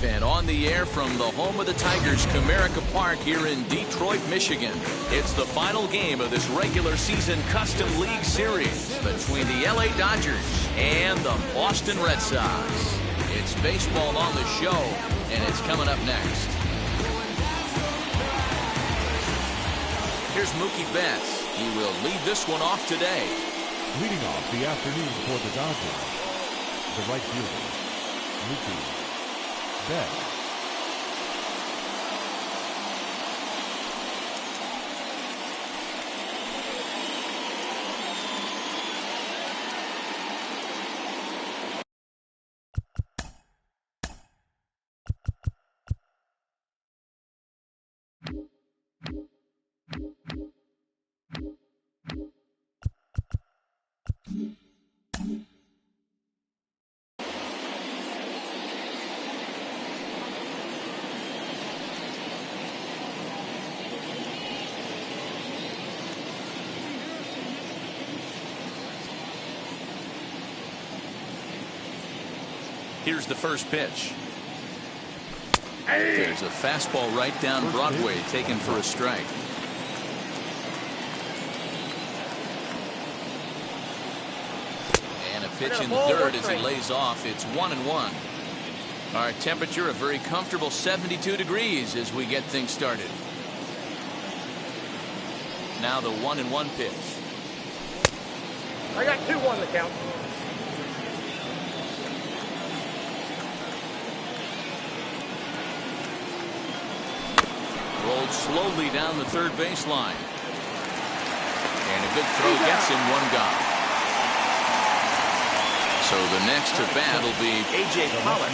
And on the air from the home of the Tigers, Comerica Park here in Detroit, Michigan. It's the final game of this regular season Custom League Series between the LA Dodgers and the Boston Red Sox. It's baseball on the show, and it's coming up next. Here's Mookie Betts. He will lead this one off today. Leading off the afternoon for the Dodgers, the right fielder, Mookie Betts. Here's the first pitch. There's a fastball right down Broadway, taken for a strike. And a pitch in the third as he lays off. It's 1-1. Our temperature a very comfortable 72 degrees as we get things started. Now the 1-1 pitch. I got 2-1 the count. Rolled slowly down the third baseline. And a good throw gets him one gone. So the next to bat will be A.J. Pollock.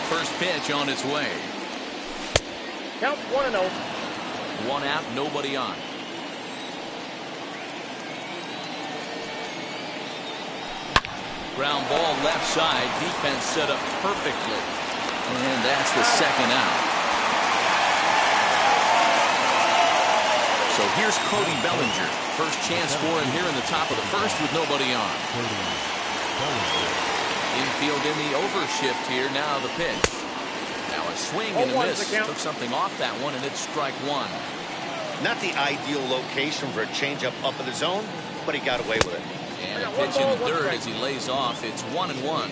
First pitch on its way. Count 1-0. One out, nobody on. Ground ball left side. Defense set up perfectly. And that's the second out. So here's Cody Bellinger. First chance for him here in the top of the first with nobody on. Infield in the overshift here. Now the pitch. Now a swing and a miss. Took something off that one, and it's strike one. Not the ideal location for a changeup up in the zone, but he got away with it. And a pitch in the third as he lays off. It's 1-1.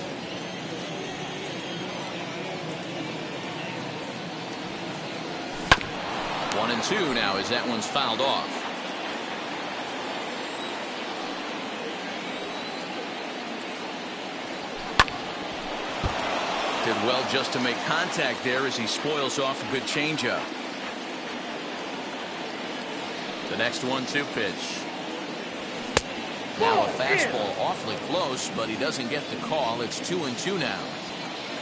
One and two now as that one's fouled off. Did well just to make contact there as he spoils off a good changeup. The next 1-2 pitch. Now a fastball awfully close, but he doesn't get the call. It's 2-2 now.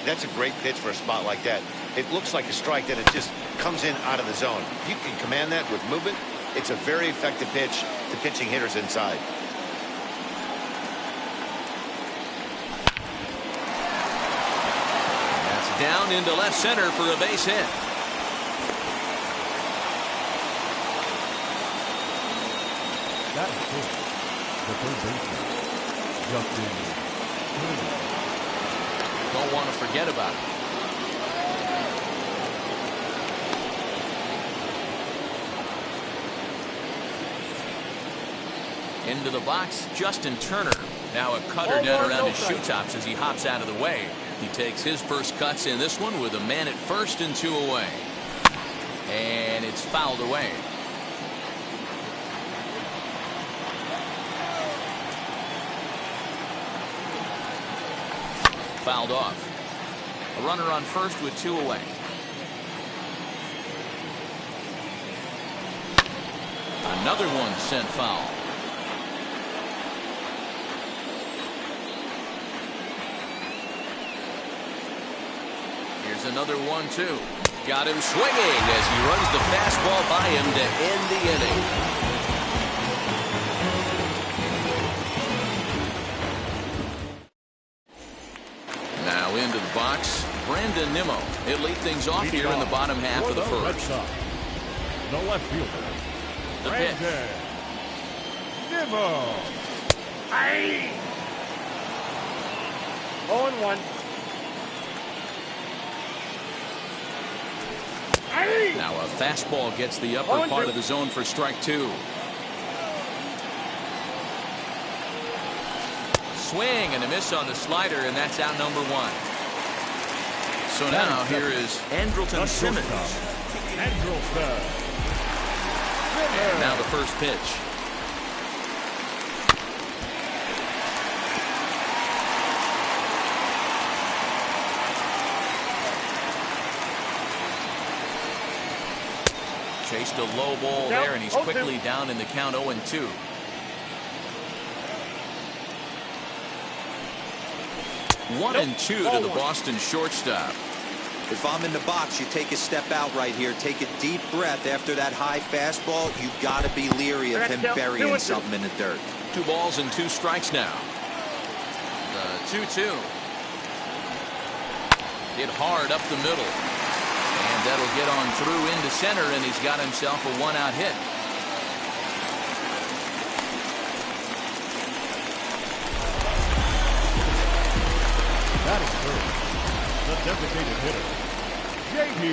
That's a great pitch for a spot like that. It looks like a strike that it just comes in out of the zone. If you can command that with movement, it's a very effective pitch to pitching hitters inside. That's down into left center for a base hit. That is good. The third baseman, Justin. Don't want to forget about it. Into the box, Justin Turner. Now a cutter down around his shoe tops as he hops out of the way. He takes his first cuts in this one with a man at first and two away. And it's fouled away. Fouled off. A runner on first with two away. Another one sent foul. Here's another 1-2. Got him swinging as he runs the fastball by him to end the inning. Into the box, Brandon Nimmo. He'll lead things off here in the bottom half of the first. The left fielder, The pitch. Nimmo. 0-1. Now a fastball gets the upper part of the zone for strike two. Swing and a miss on the slider, and that's out number one. So now here is Andrelton Simmons. Andrelton. And now the first pitch. Chased a low ball there, and he's quickly down in the count 0-2. One and two to the Boston shortstop. If I'm in the box, you take a step out right here. Take a deep breath after that high fastball. You got to be leery of him burying something in the dirt. 2 balls and 2 strikes now. The 2-2. Hit hard up the middle. And that'll get on through into center, and he's got himself a 1-out hit. That is third. The designated hitter, J.D.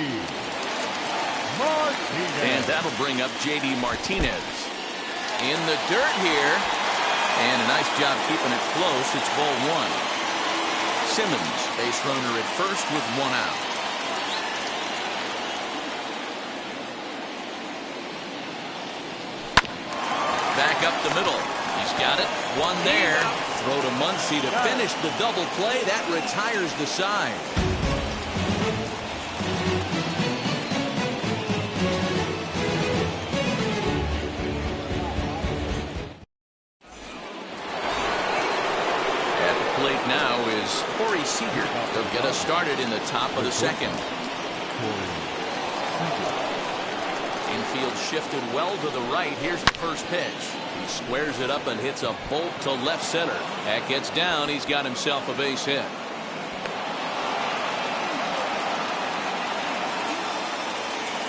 Martinez. And that'll bring up J.D. Martinez. In the dirt here. And a nice job keeping it close. It's ball 1. Simmons, base runner at first with 1 out. Back up the middle. He's got it. 1 there. Throw to Muncy to finish the double play. That retires the side. At the plate now is Corey Seager. He'll get us started in the top of the second. Infield shifted well to the right. Here's the first pitch. He squares it up and hits a bolt to left center. That gets down. He's got himself a base hit.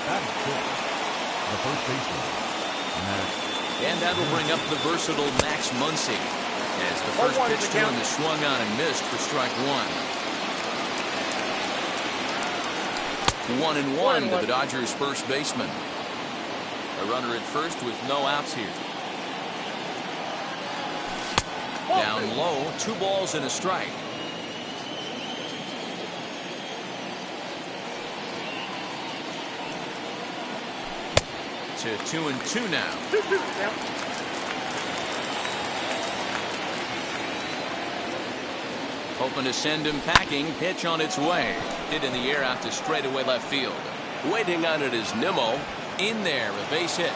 That is good. The first baseman, Max. And that'll bring up the versatile Max Muncy. As the first pitch to him is swung on and missed for strike 1. 1-1 to the Dodgers' first baseman. A runner at first with no outs here. Down low, 2 balls and a strike. To 2-2 now. Hoping to send him packing. Pitch on its way. Hit in the air out to straightaway left field. Waiting on it is Nimmo. In there, a base hit.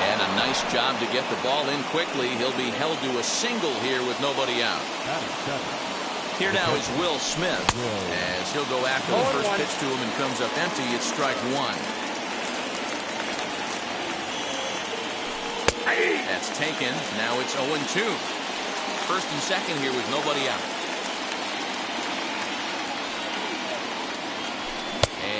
And a nice job to get the ball in quickly. He'll be held to a single here with nobody out. Here now is Will Smith, as he'll go after the first pitch to him and comes up empty. It's strike 1. That's taken. Now it's 0-2. First and second here with nobody out.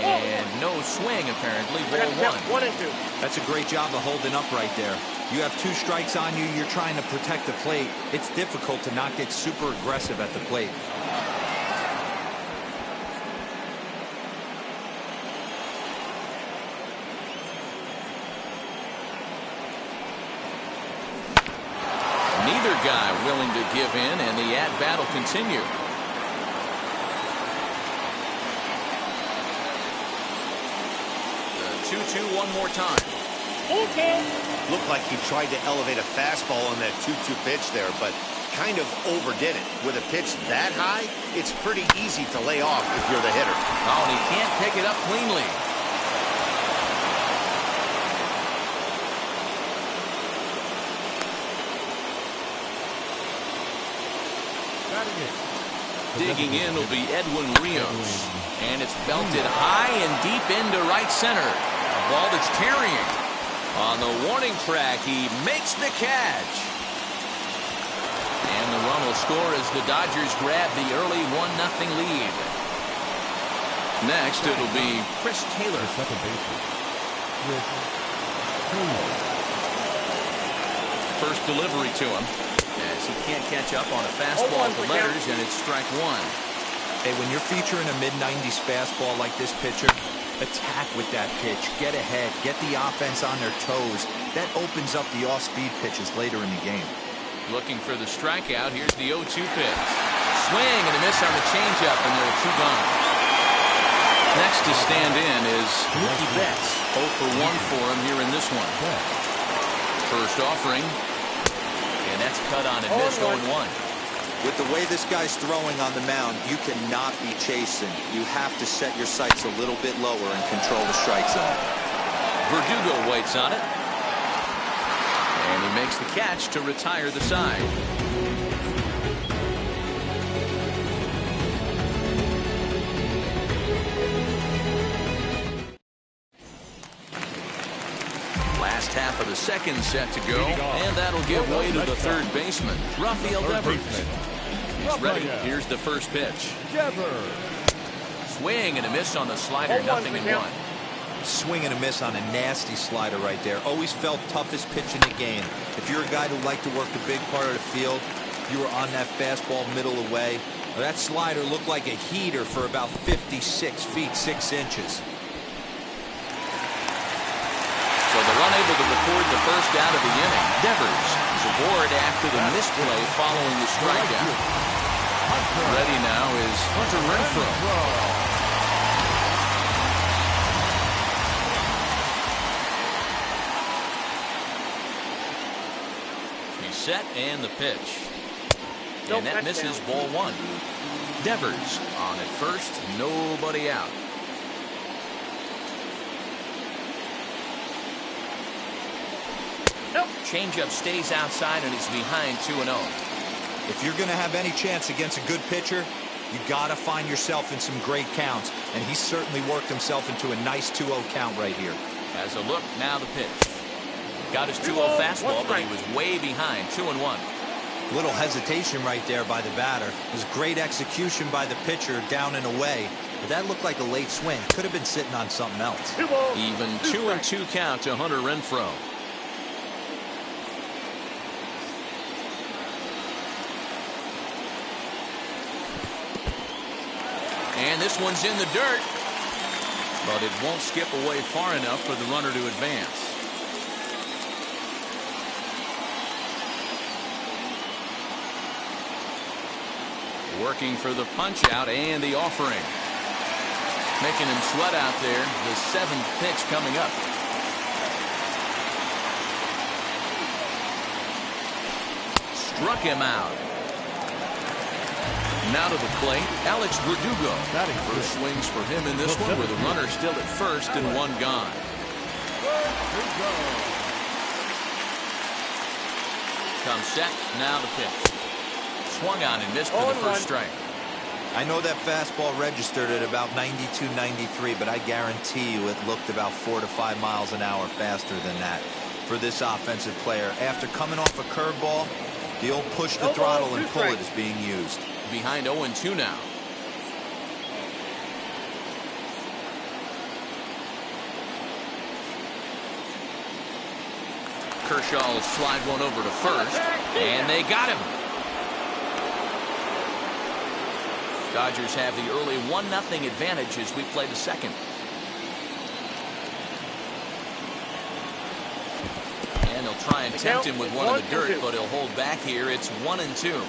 And no swing, apparently. Ball 1. 1-2. That's a great job of holding up right there. You have 2 strikes on you. You're trying to protect the plate. It's difficult to not get super aggressive at the plate. Neither guy willing to give in, and the at-bat will continue. The 2-2 one more time. Looked like he tried to elevate a fastball on that 2-2 pitch there, but kind of overdid it. With a pitch that high, it's pretty easy to lay off if you're the hitter. Oh, and he can't pick it up cleanly. Digging in will be Edwin Rios. And it's belted high and deep into right center. A ball that's carrying. On the warning track, he makes the catch. And the run will score as the Dodgers grab the early 1-0 lead. Next, it'll be Chris Taylor. first delivery to him, as he can't catch up on a fastball at the letters, and it's strike one. Hey, when you're featuring a mid-90s fastball like this pitcher, attack with that pitch. Get ahead. Get the offense on their toes. That opens up the off-speed pitches later in the game. Looking for the strikeout. Here's the 0-2 pitch. Swing and a miss on the changeup, and there are 2 gone. Next to stand in is Mookie Betts. 0 for 1 for him here in this one. First offering, and that's cut on and missed. 0-1. With the way this guy's throwing on the mound, you cannot be chasing. You have to set your sights a little bit lower and control the strike zone. Verdugo waits on it. And he makes the catch to retire the side. Last half of the second set to go, and that'll give way to the third baseman, Rafael Devers. He's ready. Here's the first pitch. Swing and a miss on the slider, 0-1. Swing and a miss on a nasty slider right there. Always felt toughest pitch in the game. If you're a guy who liked to work the big part of the field, you were on that fastball middle away. That slider looked like a heater for about 56 feet 6 inches. So they're unable to record the first out of the inning. Devers is aboard after the misplay following the strikeout. Ready now is Hunter Renfroe. He's set and the pitch. And that misses, ball 1. Devers on at first, nobody out. Changeup stays outside and he's behind 2-0. If you're going to have any chance against a good pitcher, you got to find yourself in some great counts, and he certainly worked himself into a nice 2-0 count right here. As a look, now the pitch. Got his 2-0 fastball, but he was way behind, 2-1. Little hesitation right there by the batter. It was great execution by the pitcher down and away, but that looked like a late swing. Could have been sitting on something else. Even 2-2 count to Hunter Renfroe. And this one's in the dirt, but it won't skip away far enough for the runner to advance. Working for the punch out and the offering. Making him sweat out there. The 7th pitch coming up. Struck him out. Now to the plate, Alex Verdugo. First swings for him in this one, with the runner still at first and 1 gone. Comes set, now the pitch. Swung on and missed for the first strike. I know that fastball registered at about 92, 93, but I guarantee you it looked about 4 to 5 miles an hour faster than that for this offensive player. After coming off a curveball, the old push the throttle and pull it is being used. Behind 0-2 now. Kershaw will slide one over to first, and they got him. Dodgers have the early 1-0 advantage as we play the second. And they'll try and tempt him with one in the dirt, but he'll hold back here. It's 1-2.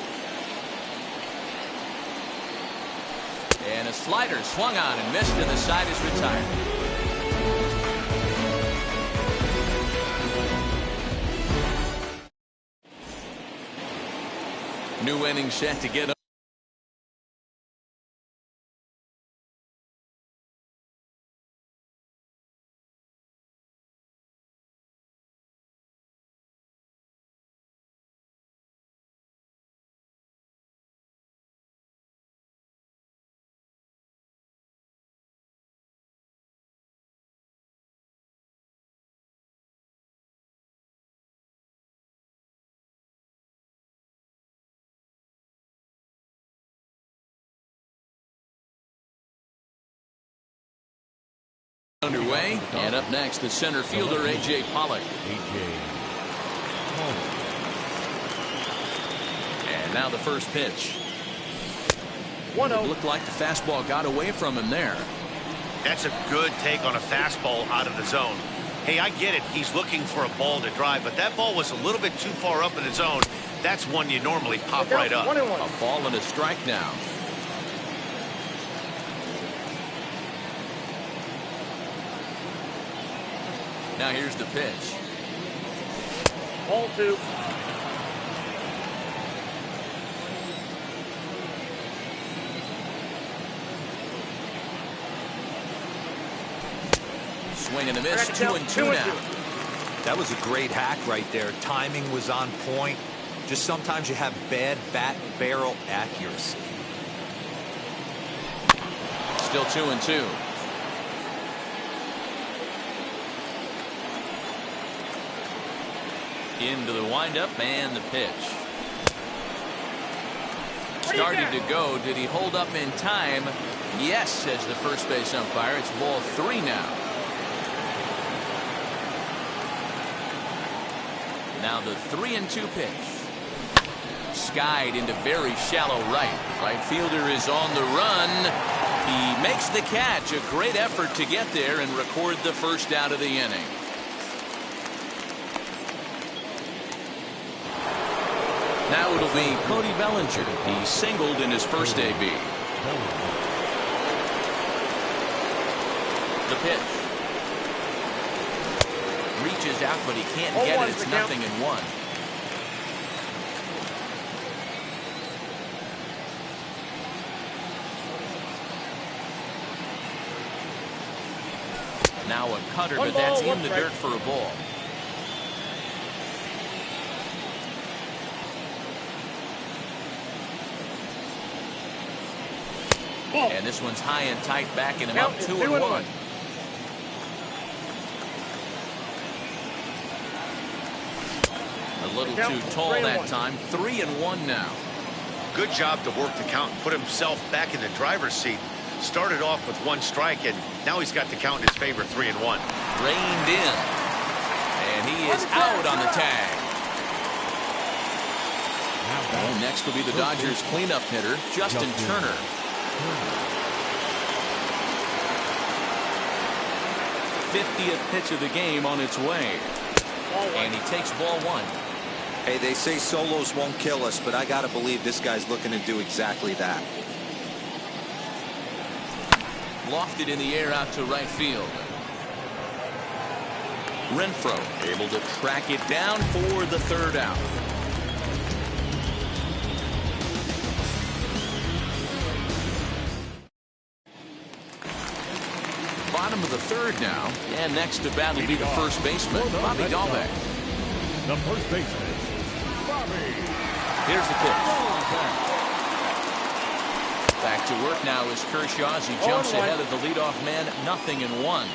And a slider swung on and missed, and the side is retired. New inning set to get up. Underway, and up next, the center fielder, A.J. Pollock. Now the first pitch. 1-0. It looked like the fastball got away from him there. That's a good take on a fastball out of the zone. Hey, I get it. He's looking for a ball to drive, but that ball was a little bit too far up in the zone. That's one you normally pop right up. 1-1. A ball and a strike now. Now here's the pitch. Ball 2. Swing and a miss. 2-2 now. That was a great hack right there. Timing was on point. Just sometimes you have bad bat barrel accuracy. Still 2-2. Into the windup and the pitch. Started to go. Did he hold up in time? Yes, says the first base umpire. It's ball 3 now. Now the 3-2 pitch. Skied into very shallow right. Right fielder is on the run. He makes the catch. A great effort to get there and record the first out of the inning. Now it'll be Cody Bellinger. He singled in his first AB. The pitch. Reaches out, but he can't get it. It's 0-1. Now a cutter, but that's in the dirt for a ball. And this one's high and tight, backing him up 2-1. A little too tall that time. 3-1 now. Good job to work the count and put himself back in the driver's seat. Started off with 1 strike, and now he's got the count in his favor, 3-1. Reined in. And he is out on the tag. And next will be the Dodgers cleanup hitter, Justin Turner. 50th pitch of the game on its way. And he takes ball 1. Hey, they say solos won't kill us, but I got to believe this guy's looking to do exactly that. Lofted in the air out to right field. Renfroe able to track it down for the 3rd out. Bottom of the 3rd now, and next to bat will be the first baseman, Bobby Dahlbeck. The first baseman, Bobby. Here's the pitch. Back to work now is Kershaw as he jumps ahead of the leadoff man. 0-1.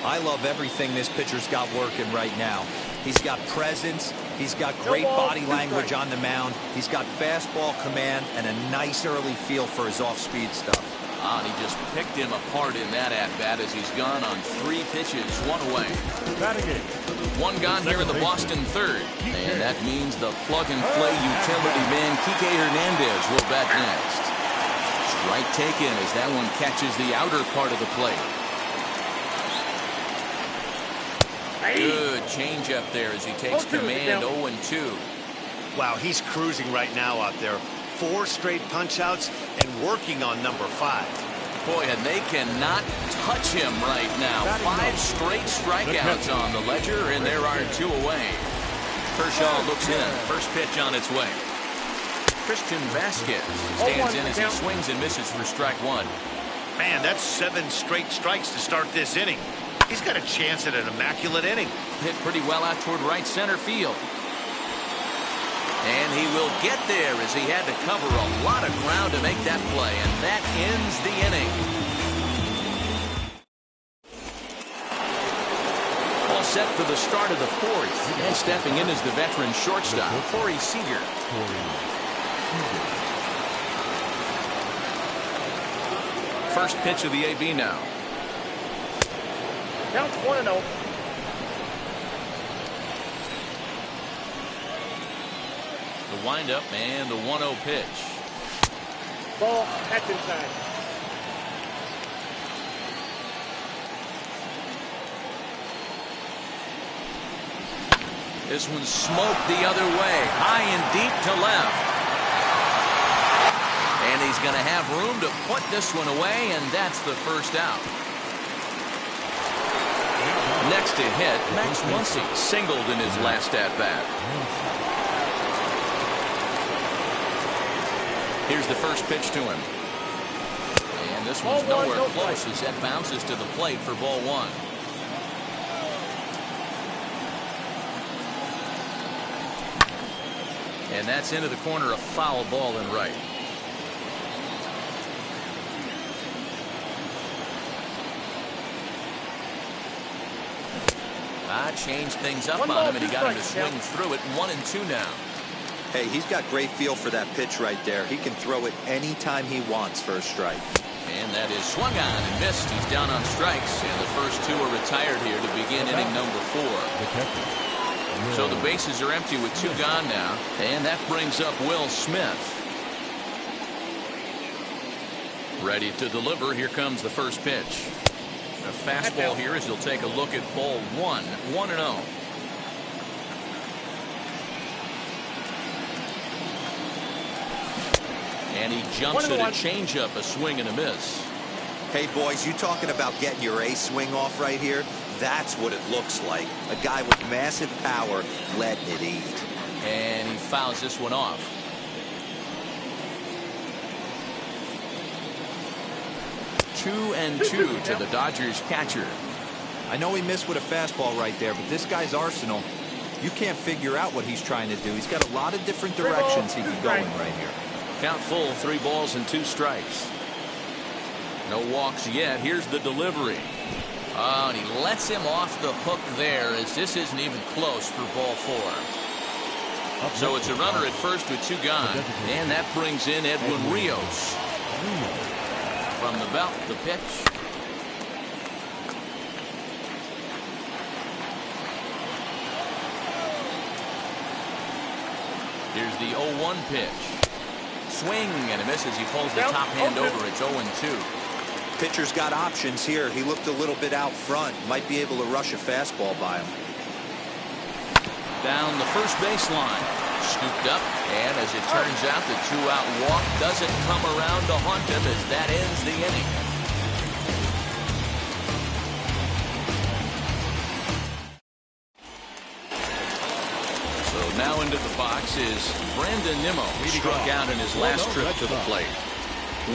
I love everything this pitcher's got working right now. He's got presence. He's got great body language on the mound. He's got fastball command and a nice early feel for his off-speed stuff. And he just picked him apart in that at-bat as he's gone on 3 pitches, 1 away. 1 gone here in the Boston 3rd. And that means the plug-and-play utility man, Kike Hernandez, will bat next. Strike taken as that one catches the outer part of the plate. Good changeup there as he takes command. 0-2. Wow, he's cruising right now out there. 4 straight punch-outs and working on number 5. Boy, and they cannot touch him right now. 5 straight strikeouts on the ledger, and there are 2 away. Kershaw looks in. First pitch on its way. Christian Vasquez stands in as he swings and misses for strike 1. Man, that's 7 straight strikes to start this inning. He's got a chance at an immaculate inning. Hit pretty well out toward right center field. And he will get there as he had to cover a lot of ground to make that play. And that ends the inning. All set for the start of the 4th. And stepping in is the veteran shortstop, Corey Seager. First pitch of the AB now. Count 1-0. The windup and the 1-0 pitch. Ball, catch inside. This one's smoked the other way, high and deep to left. And he's going to have room to put this one away, and that's the first out. Next to hit, Max Muncy singled in his last at-bat. Here's the first pitch to him. And this one's nowhere close as that bounces to the plate for ball one. And that's into the corner, a foul ball and right. Changed things up on him, and he got him to swing through it. 1-2 now. Hey, he's got great feel for that pitch right there. He can throw it anytime he wants for a strike. And that is swung on and missed. He's down on strikes, and the first two are retired here to begin inning number 4. So the bases are empty with 2 gone now, and that brings up Will Smith. Ready to deliver. Here comes the first pitch. A fastball here as he'll take a look at ball 1. 1-0. And he jumps at a changeup, a swing and a miss. Hey, boys, you talking about getting your A swing off right here? That's what it looks like. A guy with massive power letting it eat. And he fouls this one off. 2-2 to the Dodgers catcher. I know he missed with a fastball right there, but this guy's arsenal, you can't figure out what he's trying to do. He's got a lot of different directions he can go in right here. Count full, 3 balls and 2 strikes. No walks yet. Here's the delivery. Oh, and he lets him off the hook there as this isn't even close for ball 4. So it's a runner at first with 2 gone, and that brings in Edwin Rios. From the belt, the pitch. Here's the 0-1 pitch. Swing and a miss as he pulls the top hand over. It's 0-2. Pitcher's got options here. He looked a little bit out front. Might be able to rush a fastball by him. Down the first baseline. Scooped up, and as it turns out, the 2-out walk doesn't come around to haunt him as that ends the inning. So now into the box is Brandon Nimmo. Struck out in his last trip to the plate.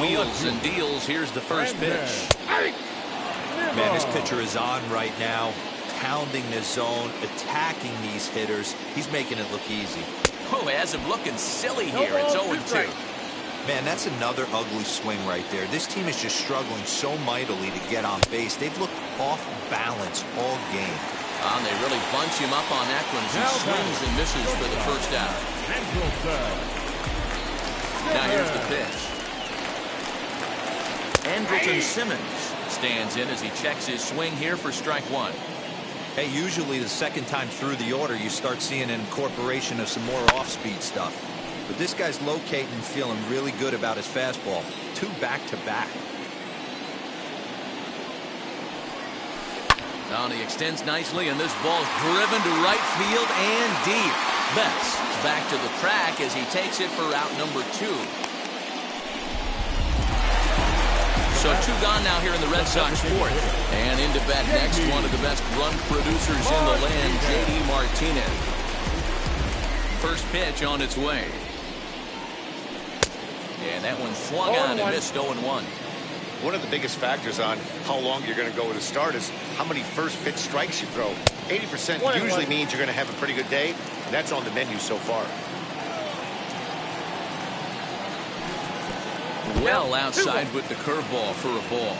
Wheels and deals. Here's the first pitch. Man, this pitcher is on right now. Pounding the zone, attacking these hitters. He's making it look easy. Oh, has him looking silly here. It's 0-2. Man, that's another ugly swing right there. This team is just struggling so mightily to get on base. They've looked off balance all game. And they really bunch him up on that one as he swings and misses for the first out. Now here's the pitch. Andrelton Simmons stands in as he checks his swing here for strike 1. Hey, usually the second time through the order, you start seeing an incorporation of some more off-speed stuff. But this guy's locating and feeling really good about his fastball. 2 back-to-back. Now he extends nicely, and this ball's driven to right field and deep. Betts back to the track as he takes it for out number 2. So 2 gone now here in the Red Sox 4th. And into bat next, one of the best run producers in the land, J.D. Martinez. First pitch on its way. And that one swung on and missed 0-1. One of the biggest factors on how long you're going to go with a start is how many first pitch strikes you throw. 80% usually means you're going to have a pretty good day, and that's on the menu so far. Well outside with the curveball for a ball.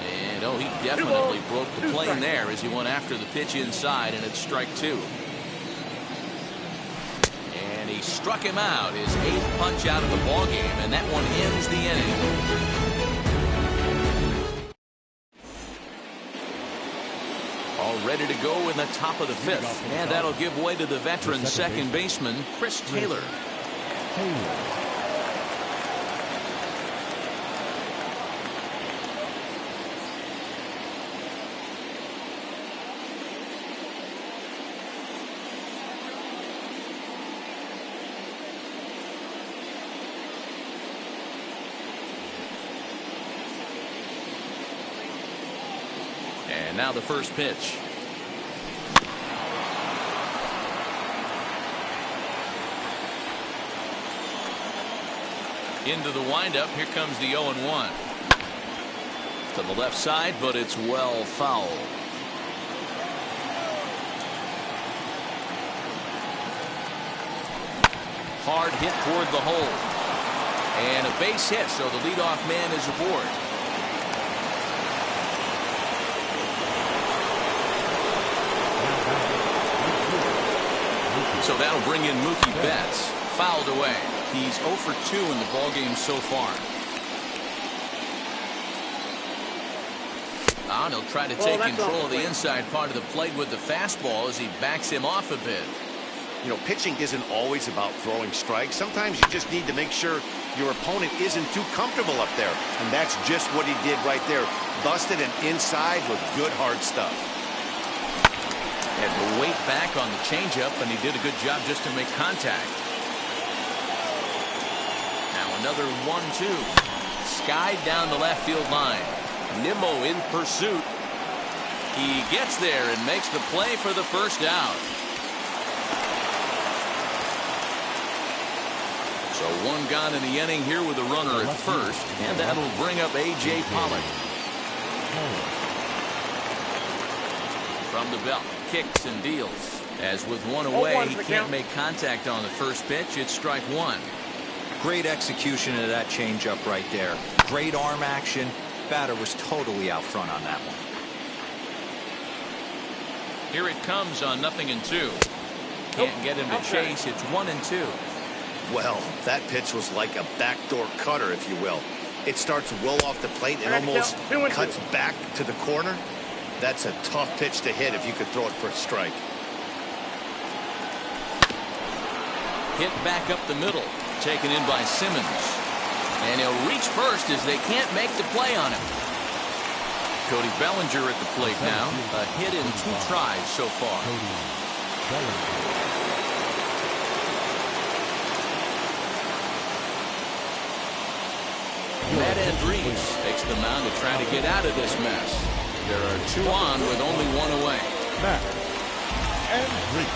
And oh, he definitely broke the plane there as he went after the pitch inside, and it's strike 2. And he struck him out, his 8th punch out of the ballgame, and that one ends the inning. All ready to go in the top of the fifth. And that'll give way to the veteran second baseman, Chris Taylor. And now the first pitch. Into the windup. Here comes the 0-1. To the left side, but it's well fouled. Hard hit toward the hole. And a base hit, so the leadoff man is aboard. So that'll bring in Mookie Betts. Fouled away. He's 0 for 2 in the ballgame so far. And he'll try to take control of the inside part of the plate with the fastball as he backs him off a bit. You know, pitching isn't always about throwing strikes. Sometimes you just need to make sure your opponent isn't too comfortable up there. And that's just what he did right there. Busted an inside with good hard stuff. Had to wait back on the changeup, and he did a good job just to make contact. Now another 1-2. Skied down the left field line. Nimmo in pursuit. He gets there and makes the play for the first out. So one gone in the inning here with a runner at first, and that'll bring up A.J. Pollock. From the belt, kicks and deals. As with one away, he can't make contact on the first pitch. It's strike one. Great execution of that changeup right there. Great arm action. Batter was totally out front on that one. Here it comes on 0-2. Can't get him to chase. It's 1-2. Well, that pitch was like a backdoor cutter, if you will. It starts well off the plate and almost cuts back to the corner. That's a tough pitch to hit if you could throw it for a strike. Hit back up the middle. Taken in by Simmons. And he'll reach first as they can't make the play on him. Cody Bellinger at the plate now. A hit in 2 tries so far. Matt Andrees takes the mound to try to get out of this mess. There are 2 on with only 1 away. Matt Andrees.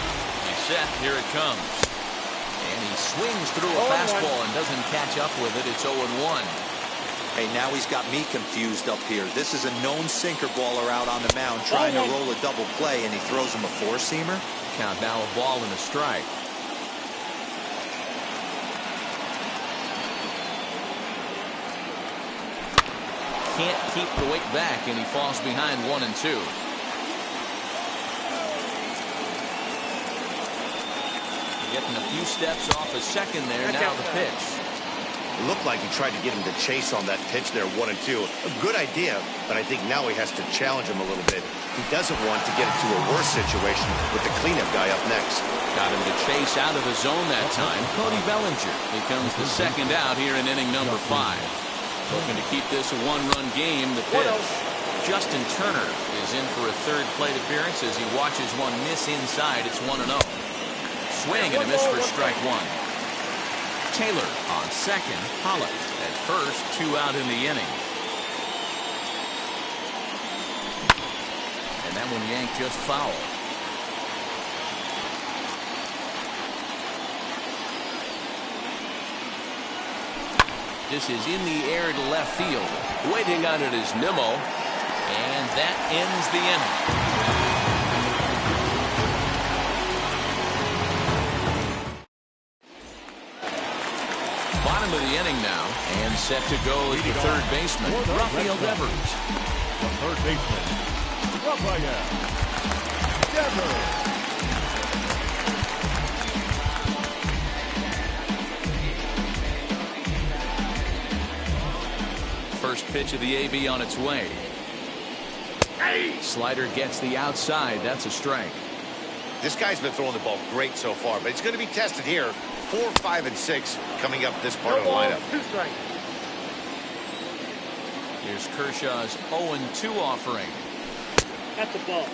He's set. Here it comes. And he swings through a fastball and doesn't catch up with it. It's 0-1. Hey, now he's got me confused up here. This is a known sinker baller out on the mound trying to roll a double play, and he throws him a 4-seamer. Count now a ball and a strike. Can't keep the weight back, and he falls behind 1-2. Getting a few steps off a second there. Now the pitch. It looked like he tried to get him to chase on that pitch there, 1-2. A good idea, but I think now he has to challenge him a little bit. He doesn't want to get into a worse situation with the cleanup guy up next. Got him to chase out of the zone that time. Cody Bellinger becomes the second out here in inning number 5. Looking to keep this a 1-run game. The pitch. Justin Turner is in for a 3rd plate appearance as he watches one miss inside. It's 1-0. Swing and a miss for strike 1. Taylor on second. Pollock at first. 2 out in the inning. And that one yanked just foul. This is in the air to left field. Waiting on it is Nimmo. And that ends the inning. Bottom of the inning now, and set to go is the 3rd baseman, Rafael Devers. The 3rd baseman, Rafael Devers. First pitch of the AB on its way. Slider gets the outside. That's a strike. This guy's been throwing the ball great so far, but he's going to be tested here. 4, 5, and 6 coming up this part of the lineup. 2 strikes. Here's Kershaw's 0-2 offering. At the ball.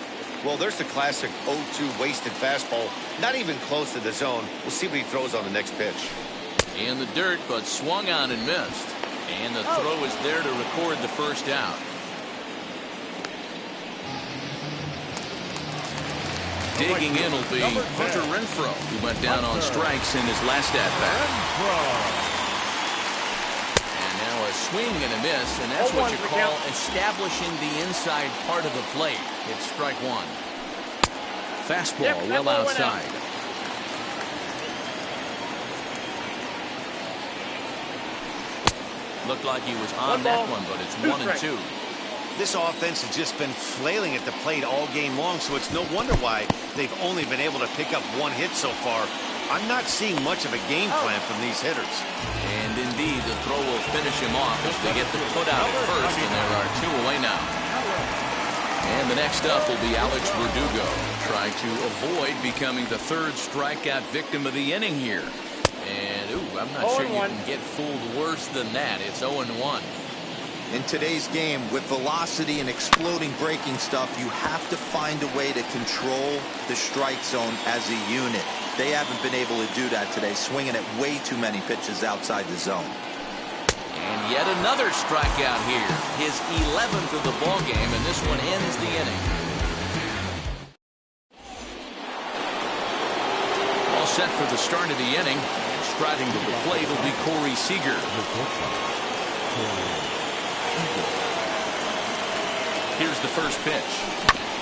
Well, there's the classic 0-2 wasted fastball. Not even close to the zone. We'll see what he throws on the next pitch. In the dirt, but swung on and missed. And the throw is there to record the first out. Digging in will be Hunter Renfroe, who went down on strikes in his last at-bat. And now a swing and a miss, and that's what you call establishing the inside part of the plate. It's strike one. Fastball well outside. Looked like he was on that one, but it's 1-2. This offense has just been flailing at the plate all game long, so it's no wonder why they've only been able to pick up 1 hit so far. I'm not seeing much of a game plan from these hitters. And indeed, the throw will finish him off as they get the put out at first, and there are 2 away now. And the next up will be Alex Verdugo, trying to avoid becoming the 3rd strikeout victim of the inning here. And, I'm not sure you can get fooled worse than that. It's 0-1. In today's game, with velocity and exploding breaking stuff, you have to find a way to control the strike zone as a unit. They haven't been able to do that today, swinging at way too many pitches outside the zone. And yet another strikeout here. His 11th of the ball game, and this one ends the inning. All set for the start of the inning. Striding to the plate will be Corey Seager. Here's the first pitch.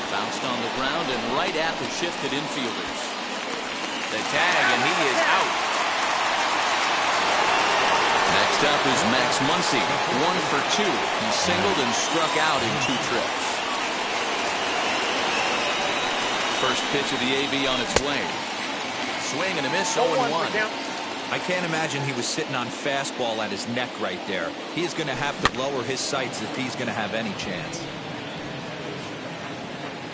Bounced on the ground and right at the shifted infielders. The tag, and he is out. Next up is Max Muncy, 1 for 2. He singled and struck out in 2 trips. First pitch of the AB on its way. Swing and a miss, 0-1. I can't imagine he was sitting on fastball at his neck right there. He is going to have to lower his sights if he's going to have any chance.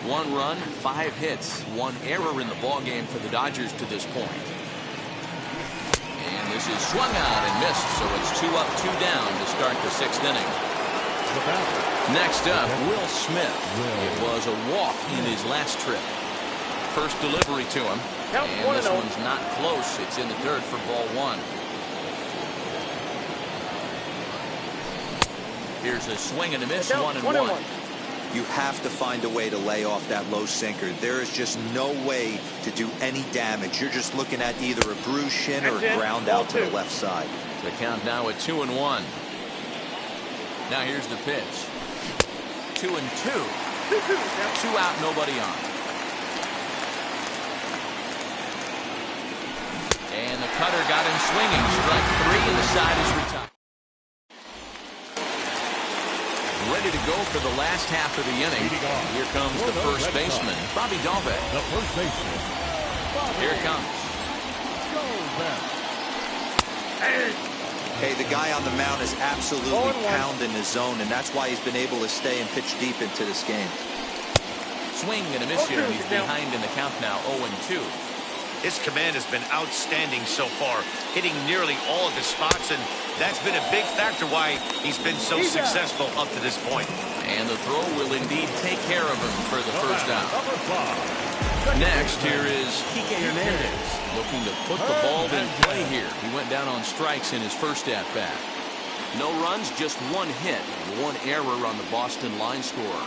1 run, 5 hits, 1 error in the ballgame for the Dodgers to this point. And this is swung on and missed, so it's 2 up, 2 down to start the 6th inning. Next up, Will Smith. It was a walk in his last trip. First delivery to him. And this one's not close. It's in the dirt for ball 1. Here's a swing and a miss, 1-1. You have to find a way to lay off that low sinker. There is just no way to do any damage. You're just looking at either a bruised shin or a ground out to the left side. The count now at 2-1. Now here's the pitch. 2-2. 2 out, nobody on. And the cutter got him swinging. Strike 3, and the side is retired. Ready to go for the last half of the inning. Here comes the first baseman, Bobby Dalbec. The first baseman. Here it comes. Hey, the guy on the mound is absolutely pounding the zone, and that's why he's been able to stay and pitch deep into this game. Swing and a miss here, and he's behind in the count now, 0-2. His command has been outstanding so far, hitting nearly all of his spots, and that's been a big factor why he's been so successful up to this point. And the throw will indeed take care of him for the first out. Next, here is Kike Hernandez, looking to put the ball in play here. He went down on strikes in his first at-bat. No runs, just 1 hit, 1 error on the Boston line scorer.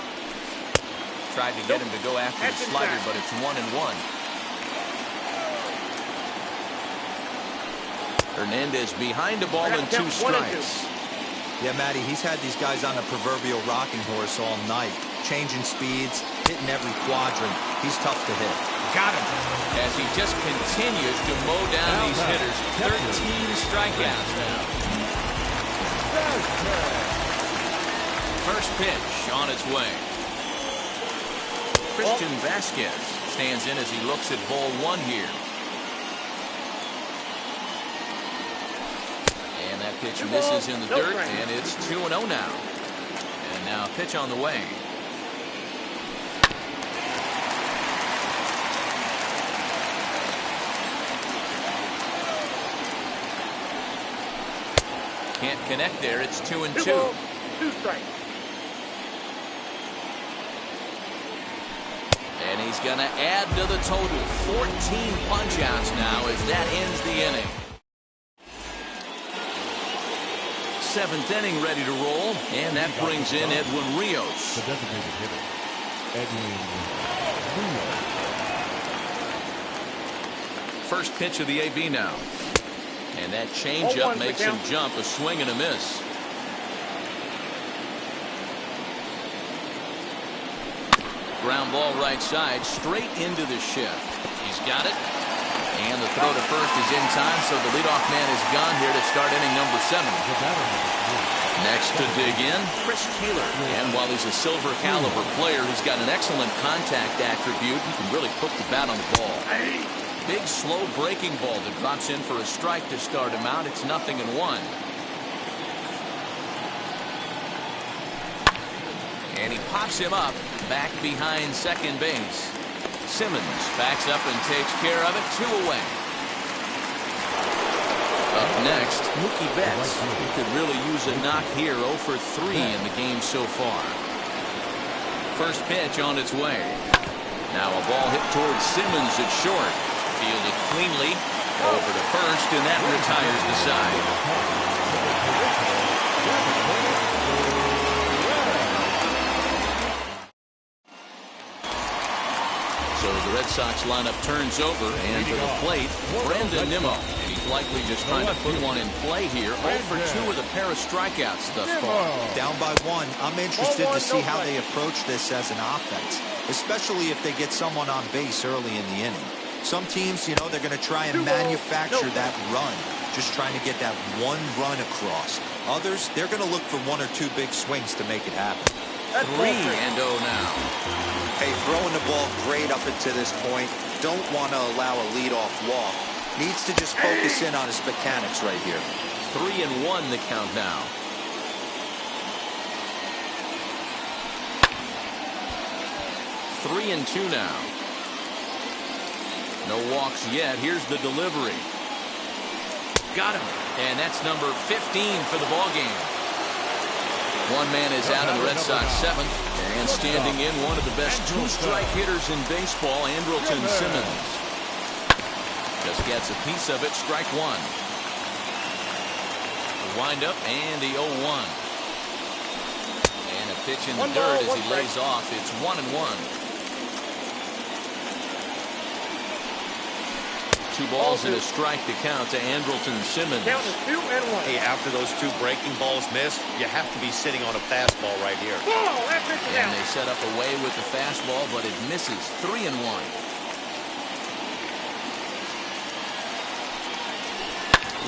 Tried to get him to go after the slider, but it's 1-1. Hernandez behind the ball and 2 strikes. Yeah, Matty, he's had these guys on a proverbial rocking horse all night, changing speeds, hitting every quadrant. He's tough to hit. Got him. As he just continues to mow down these hitters. 13 strikeouts now. First pitch on its way. Christian Vasquez stands in as he looks at ball 1 here. And that pitch misses in the dirt, and it's 2-0 now. And now a pitch on the way. Can't connect there. It's 2-2. 2 balls, 2 strikes. And he's going to add to the total. 14 punch-outs now as that ends the inning. 7th inning ready to roll, and that brings in Edwin Rios. The designated hitter, Edwin Rios. First pitch of the AB now. And that changeup makes him jump, a swing and a miss. Ground ball right side, straight into the shift. He's got it. And the throw to first is in time, so the leadoff man is gone here to start inning number 7. Next to dig in, Chris Taylor. And while he's a silver caliber player, he's got an excellent contact attribute. He can really put the bat on the ball. Big, slow breaking ball that drops in for a strike to start him out. It's 0-1. And he pops him up back behind second base. Simmons backs up and takes care of it. 2 away. Up next, Mookie Betts. He could really use a knock here. 0 for 3 in the game so far. First pitch on its way. Now a ball hit towards Simmons at short. Fielded cleanly over to first, and that retires the side. So the Red Sox lineup turns over, and to the plate, Brandon Nimmo. And he's likely just trying to put one in play here. 0 for 2 with a pair of strikeouts thus far. Down by 1. I'm interested to see how they approach this as an offense, especially if they get someone on base early in the inning. Some teams, you know, they're going to try and manufacture that run, just trying to get that one run across. Others, they're going to look for 1 or 2 big swings to make it happen. 3-0 now. Hey, throwing the ball great up until this point. Don't want to allow a leadoff walk. Needs to just focus in on his mechanics right here. 3-1 the count now. Three and 2 now. No walks yet. Here's the delivery. Got him. And that's number 15 for the ball game. One man is out in the Red Sox 7th. And standing in, one of the best 2-strike hitters in baseball, Andrelton Simmons. Just gets a piece of it. Strike 1. Wind up and the 0-1. And a pitch in the dirt as he lays off. It's 1-1. 2 balls and a strike to count to Andrelton Simmons. Count is 2-1. Hey, after those 2 breaking balls missed, you have to be sitting on a fastball right here. And they set up away with the fastball, but it misses. 3-1.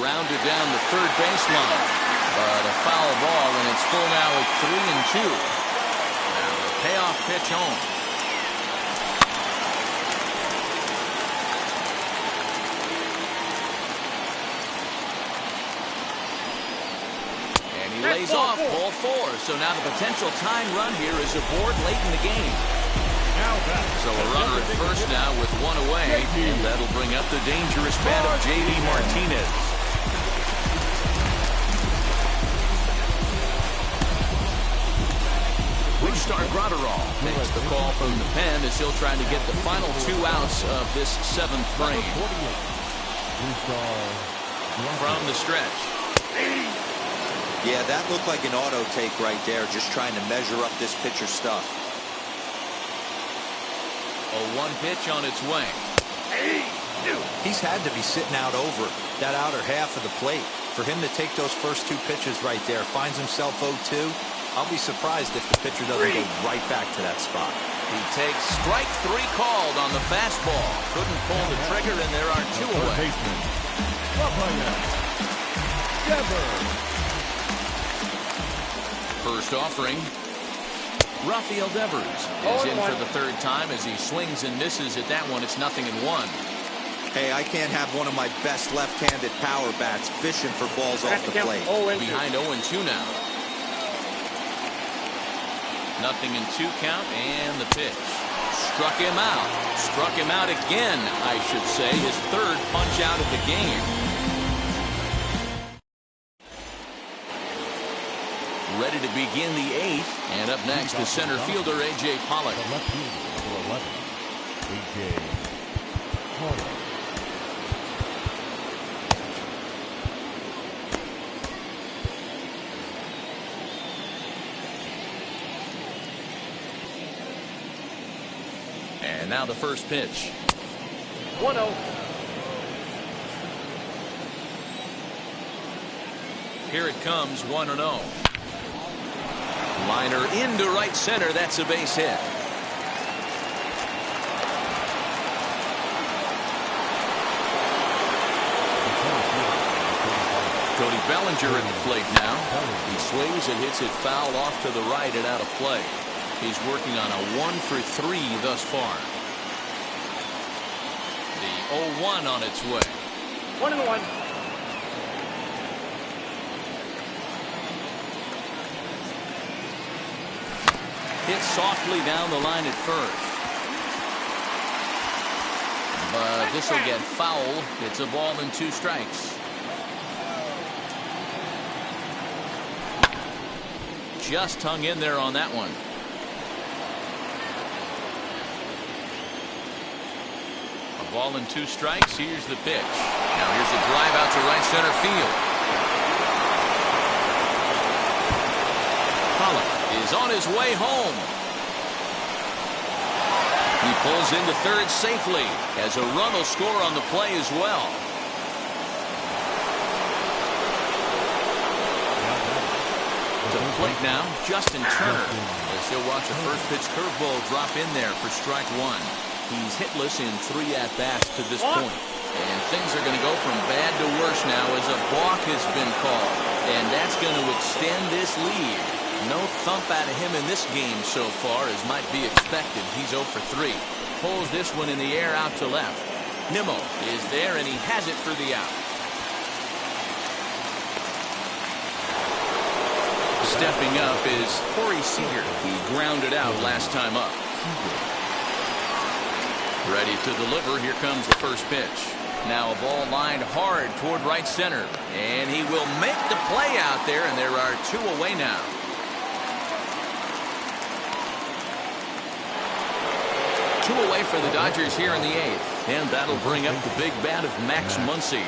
Rounded down the third baseline, but a foul ball, and it's full now at 3-2. Now the payoff pitch home. He lays off ball 4. So now the potential tying run here is aboard late in the game. So a runner at first now with 1 away, and that'll bring up the dangerous bat of J.D. Martinez. Winstar Gratterall takes the call from the pen as he'll try to get the final 2 outs of this 7th frame. From the stretch. Yeah, that looked like an auto take right there, just trying to measure up this pitcher's stuff. A 1 pitch on its way. He's had to be sitting out over that outer half of the plate. For him to take those first 2 pitches right there, finds himself 0-2. I'll be surprised if the pitcher doesn't go right back to that spot. He takes strike 3 called on the fastball. Couldn't pull the trigger, and there are 2 away. First offering. Rafael Devers is in for the 3rd time as he swings and misses at that one. It's 0-1. Hey, I can't have one of my best left-handed power bats fishing for balls off the plate. Behind 0-2 now. 0-2 count, and the pitch. Struck him out. Struck him out again, I should say. His 3rd punch out of the game. ready to begin the 8th. And up next, the center fielder, A.J. Pollock. The left fielder, number 11, A.J. Pollock. And now the first pitch. 1-0. Here it comes, 1-0. Liner into right center. That's a base hit. Cody Bellinger at the plate now. He swings and hits it foul off to the right and out of play. He's working on a 1-for-3 thus far. The 0-1 on its way. 1-1. Hit softly down the line at first. But this will get foul. It's a ball and 2 strikes. Just hung in there on that one. A ball and 2 strikes. Here's the pitch. Now here's a drive out to right center field. Pollock is on his way home. He pulls into third safely as a run will score on the play as well. To the plate now, Justin Turner. As he'll watch a first pitch curveball drop in there for strike 1. He's hitless in 3 at-bats to this point. And things are going to go from bad to worse now as a balk has been called. And that's going to extend this lead. No thump out of him in this game so far as might be expected. He's 0 for 3. Pulls this one in the air out to left. Nimmo is there and he has it for the out. Stepping up is Corey Seager. He grounded out last time up. Ready to deliver. Here comes the first pitch. Now a ball lined hard toward right center. And he will make the play out there, and there are 2 away now. Two away for the Dodgers here in the 8th. And that'll bring up the big bat of Max Muncy.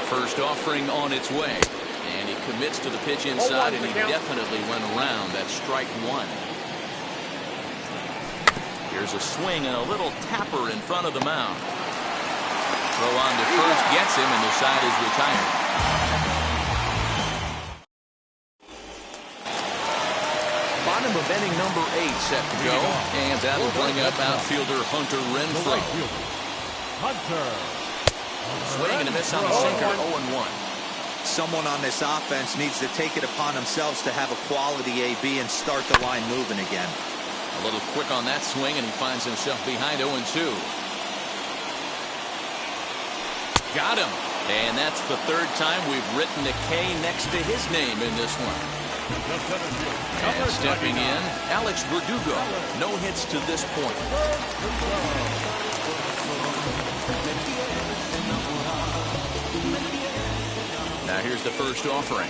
First offering on its way. And he commits to the pitch inside, and he definitely went around. That's strike 1. Here's a swing and a little tapper in front of the mound. Throw on to first gets him, and the side is retired. Bottom of inning number 8 set to go, and that'll bring up outfielder Hunter Renfroe. Hunter. Swing and a miss on the sinker, 0-1. Someone on this offense needs to take it upon themselves to have a quality AB and start the line moving again. A little quick on that swing, and he finds himself behind 0-2. Got him. And that's the 3rd time we've written a K next to his name in this one. And stepping in, Alex Verdugo. No hits to this point. Now here's the first offering.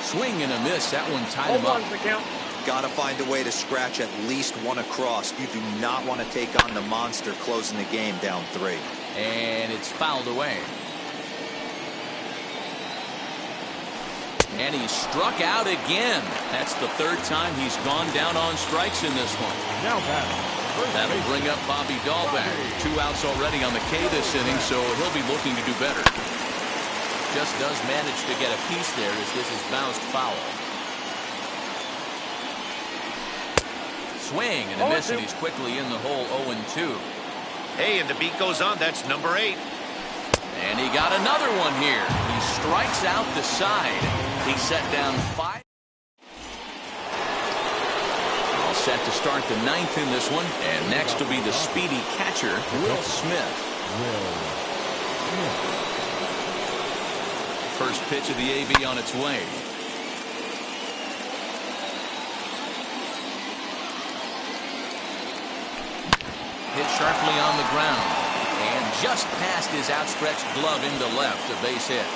Swing and a miss. That one tied him up. Got to find a way to scratch at least one across. You do not want to take on the monster closing the game down 3. And it's fouled away. And he struck out again. That's the 3rd time he's gone down on strikes in this one. Now batting. That'll bring up Bobby Dahlbeck. 2 outs already on the K this inning, so he'll be looking to do better. Just does manage to get a piece there as this is bounced foul. Swing and a miss, and he's quickly in the hole. 0-2. Hey, and the beat goes on. That's number 8. And he got another one here. He strikes out the side. He set down 5. All set to start the 9th in this one. And next will be the speedy catcher, Will Smith. First pitch of the AB on its way. Hit sharply on the ground. And just past his outstretched glove into left, a base hit.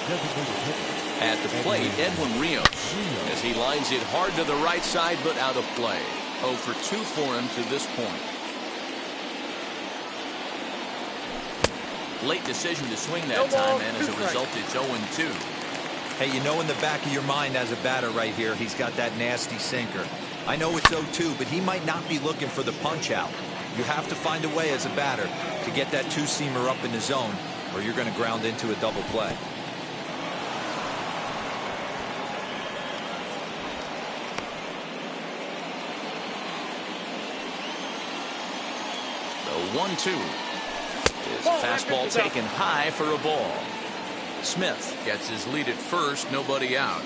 designated hitter. At the plate, Edwin Rios, as he lines it hard to the right side, but out of play. 0 for 2 for him to this point. Late decision to swing that time, and as a result, it's 0-2. Hey, you know in the back of your mind as a batter right here, he's got that nasty sinker. I know it's 0-2, but he might not be looking for the punch out. You have to find a way as a batter to get that two-seamer up in the zone, or you're going to ground into a double play. The 1-2. His fastball taken high for a ball. Smith gets his lead at first, nobody out.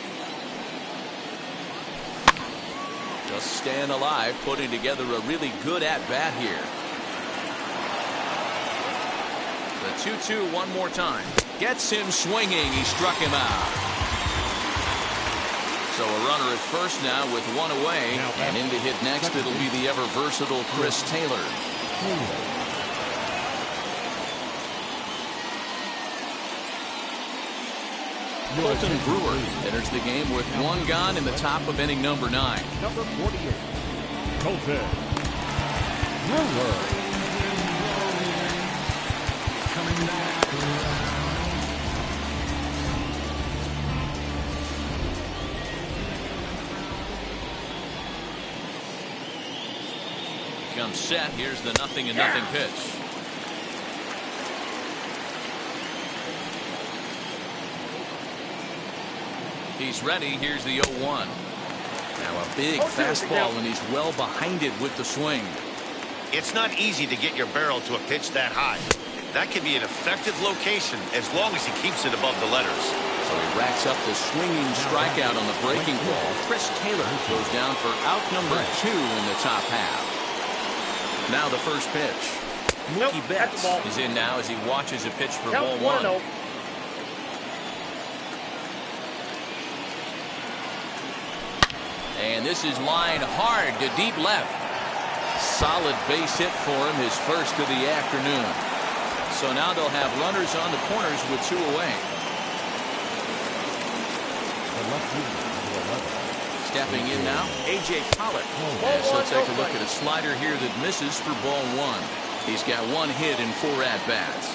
Just staying alive, putting together a really good at-bat here. The 2-2 one more time. Gets him swinging. He struck him out. So a runner at first now with one away. And in to hit next, it'll be the ever-versatile Chris Taylor. Colton Brewer enters the game with one gone in the top of inning number 9. Number 48, Colton Brewer. Coming back. Comes set. Here's the 0-0 pitch. He's ready. Here's the 0-1. Now a big fastball, and he's well behind it with the swing. It's not easy to get your barrel to a pitch that high. That can be an effective location as long as he keeps it above the letters. So he racks up the swinging strikeout on the breaking ball. Chris Taylor goes down for out number 2 in the top half. Now the first pitch. Mookie Betts is in now as he watches a pitch for ball 1. And this is lined hard to deep left. Solid base hit for him, his first of the afternoon. So now they'll have runners on the corners with 2 away. Stepping in now, A.J. Pollock. As he'll take a look at a slider here that misses for ball 1. He's got 1 hit in 4 at-bats.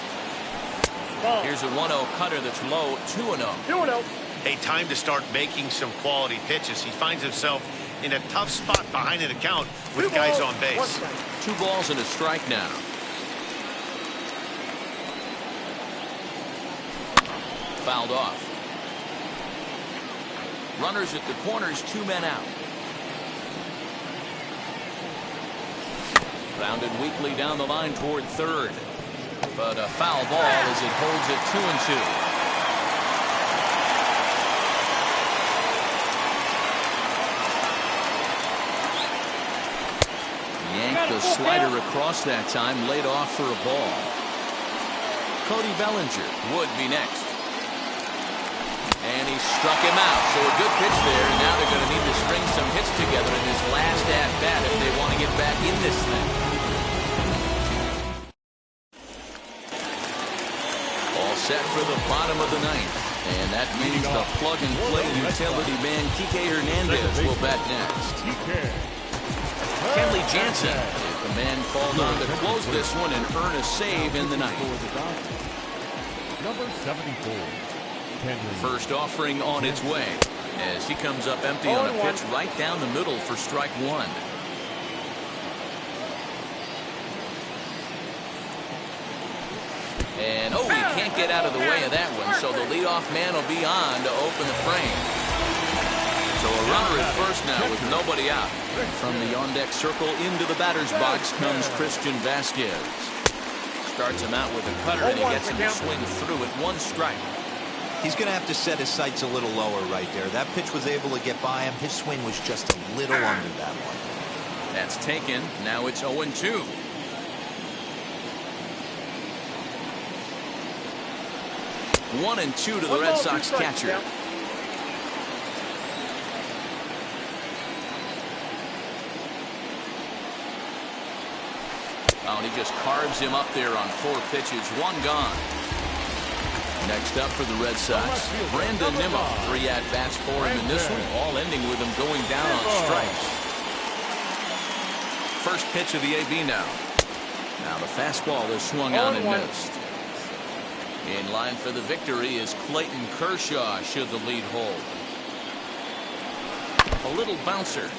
Here's a 1-0 cutter that's low, 2-0. 2-0. Hey, time to start making some quality pitches. He finds himself in a tough spot behind an account with guys on base. 2 balls and a strike now. Fouled off. Runners at the corners, 2 men out. Grounded weakly down the line toward third. But a foul ball as it holds it 2-2. Yanked the slider across that time, laid off for a ball. Cody Bellinger would be next. And he struck him out. So a good pitch there. And now they're going to need to string some hits together in this last at-bat if they want to get back in this thing. All set for the bottom of the 9th. And that means the plug-and-play utility man Kike Hernandez will bat next. Kenley Jansen is the man called on to close this one and earn a save in the 9th. Number 74. First offering on its way as he comes up empty on a pitch right down the middle for strike 1. And oh, he can't get out of the way of that one, so the leadoff man will be on to open the frame. So a runner at first now with nobody out. From the on-deck circle into the batter's box comes Christian Vasquez. Starts him out with a cutter, and he gets him to swing through at 1 strike. He's going to have to set his sights a little lower right there. That pitch was able to get by him. His swing was just a little under that one. That's taken. Now it's 0-2. One and 2 to the Red Sox catcher. Oh, and he just carves him up there on 4 pitches. 1 gone. Next up for the Red Sox, Brandon Nimmo. 3 at-bats for him in this one, all ending with him going down on strikes. First pitch of the AB now. Now the fastball is swung on and missed. In line for the victory is Clayton Kershaw should the lead hold. A little bouncer.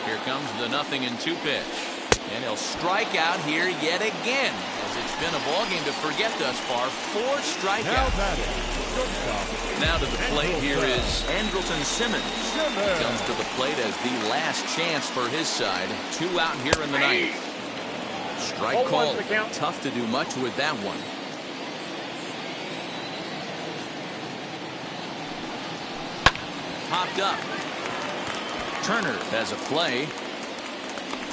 Here comes the 0-2 pitch. And he'll strike out here yet again, as it's been a ballgame to forget thus far. 4 strikeouts. Now to the plate here is Andrelton Simmons. Comes to the plate as the last chance for his side. 2 out here in the 9th. Strike called. Tough to do much with that one. Popped up. Turner has a play.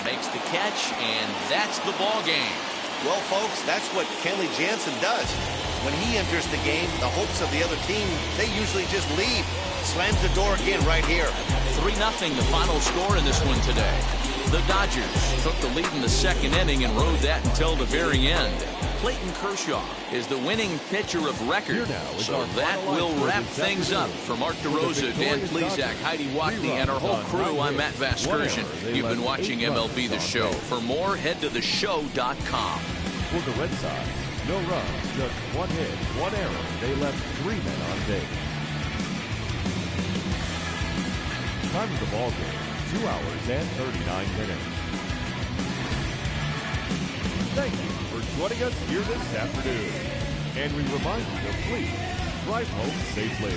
Makes the catch, and that's the ball game. Well, folks, that's what Kenley Jansen does. When he enters the game, the hopes of the other team, they usually just leave. Slams the door again right here. 3-0 the final score in this one today. The Dodgers took the lead in the 2nd inning and rode that until the very end. Clayton Kershaw is the winning pitcher of record. So that will wrap things up. For Mark DeRosa, Dan Plesac, Heidi Watney, and our whole crew, I'm Matt Vasgersian. You've been watching MLB The Show. For more, head to theshow.com. For the Red Sox, no runs, just 1 hit, 1 error. They left 3 men on base. Time of the ball game, 2 hours and 39 minutes. Thank you for joining us here this afternoon. And we remind you to please drive home safely.